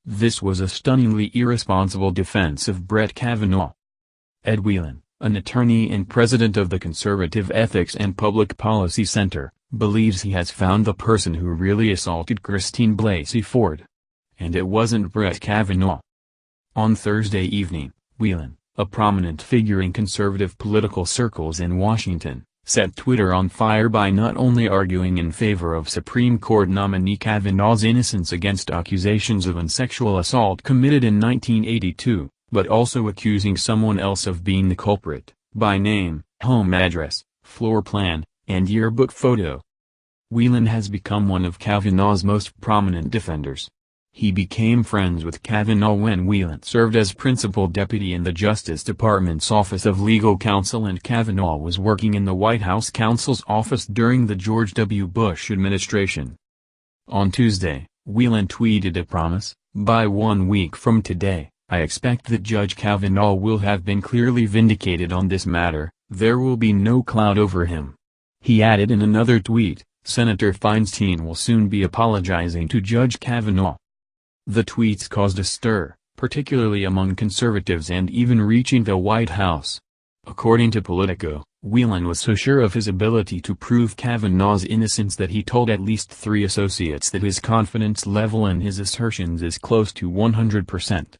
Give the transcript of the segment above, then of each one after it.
This was a stunningly irresponsible defense of Brett Kavanaugh. Ed Whelan, an attorney and president of the Conservative Ethics and Public Policy Center, believes he has found the person who really assaulted Christine Blasey Ford. And it wasn't Brett Kavanaugh. On Thursday evening, Whelan, a prominent figure in conservative political circles in Washington, set Twitter on fire by not only arguing in favor of Supreme Court nominee Kavanaugh's innocence against accusations of sexual assault committed in 1982, but also accusing someone else of being the culprit, by name, home address, floor plan, and yearbook photo. Whelan has become one of Kavanaugh's most prominent defenders. He became friends with Kavanaugh when Whelan served as principal deputy in the Justice Department's Office of Legal Counsel and Kavanaugh was working in the White House counsel's office during the George W. Bush administration. On Tuesday, Whelan tweeted a promise: "By 1 week from today, I expect that Judge Kavanaugh will have been clearly vindicated on this matter, there will be no cloud over him." He added in another tweet, "Senator Feinstein will soon be apologizing to Judge Kavanaugh." The tweets caused a stir, particularly among conservatives and even reaching the White House. According to Politico, Whelan was so sure of his ability to prove Kavanaugh's innocence that he told at least 3 associates that his confidence level in his assertions is close to 100%.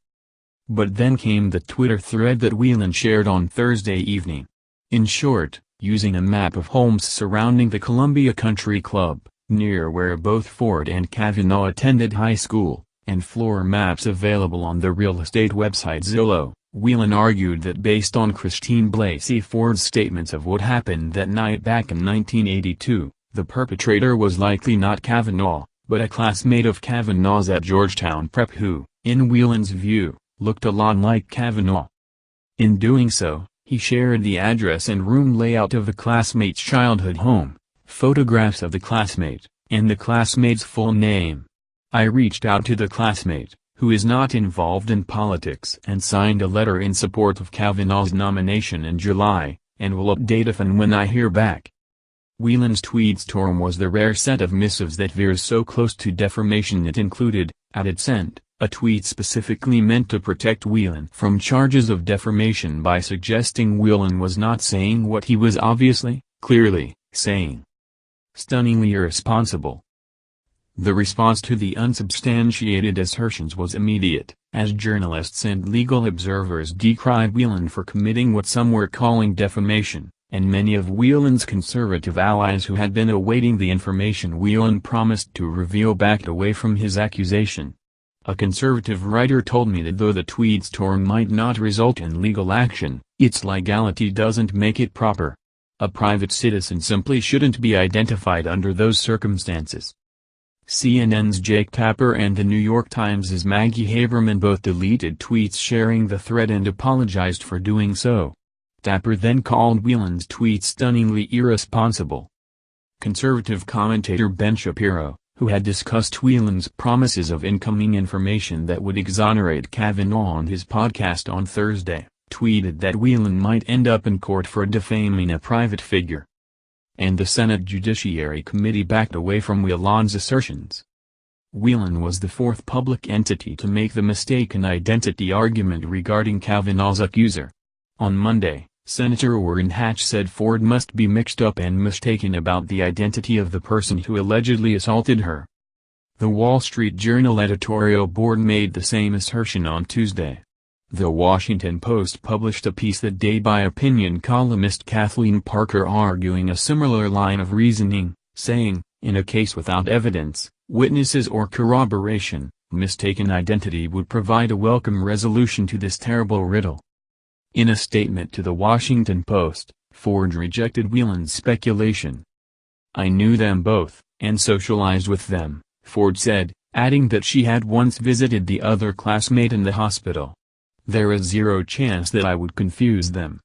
But then came the Twitter thread that Whelan shared on Thursday evening. In short, using a map of homes surrounding the Columbia Country Club, near where both Ford and Kavanaugh attended high school, and floor maps available on the real estate website Zillow, Whelan argued that based on Christine Blasey Ford's statements of what happened that night back in 1982, the perpetrator was likely not Kavanaugh, but a classmate of Kavanaugh's at Georgetown Prep who, in Whelan's view, looked a lot like Kavanaugh. In doing so, he shared the address and room layout of the classmate's childhood home, photographs of the classmate, and the classmate's full name. "I reached out to the classmate, who is not involved in politics and signed a letter in support of Kavanaugh's nomination in July, and will update if and when I hear back." Whelan's tweet storm was the rare set of missives that veers so close to defamation. It included, at its end, a tweet specifically meant to protect Whelan from charges of defamation by suggesting Whelan was not saying what he was obviously, clearly, saying. Stunningly irresponsible. The response to the unsubstantiated assertions was immediate, as journalists and legal observers decried Whelan for committing what some were calling defamation, and many of Whelan's conservative allies who had been awaiting the information Whelan promised to reveal backed away from his accusation. A conservative writer told me that though the tweet storm might not result in legal action, its legality doesn't make it proper. A private citizen simply shouldn't be identified under those circumstances. CNN's Jake Tapper and the New York Times' Maggie Haberman both deleted tweets sharing the thread and apologized for doing so. Tapper then called Whelan's tweet stunningly irresponsible. Conservative commentator Ben Shapiro, who had discussed Whelan's promises of incoming information that would exonerate Kavanaugh on his podcast on Thursday, tweeted that Whelan might end up in court for defaming a private figure. And the Senate Judiciary Committee backed away from Whelan's assertions. Whelan was the 4th public entity to make the mistaken identity argument regarding Kavanaugh's accuser. On Monday, Senator Orrin Hatch said Ford must be mixed up and mistaken about the identity of the person who allegedly assaulted her. The Wall Street Journal editorial board made the same assertion on Tuesday. The Washington Post published a piece that day by opinion columnist Kathleen Parker arguing a similar line of reasoning, saying, in a case without evidence, witnesses or corroboration, mistaken identity would provide a welcome resolution to this terrible riddle. In a statement to the Washington Post, Ford rejected Whelan's speculation. "I knew them both, and socialized with them," Ford said, adding that she had once visited the other classmate in the hospital. "There is zero chance that I would confuse them."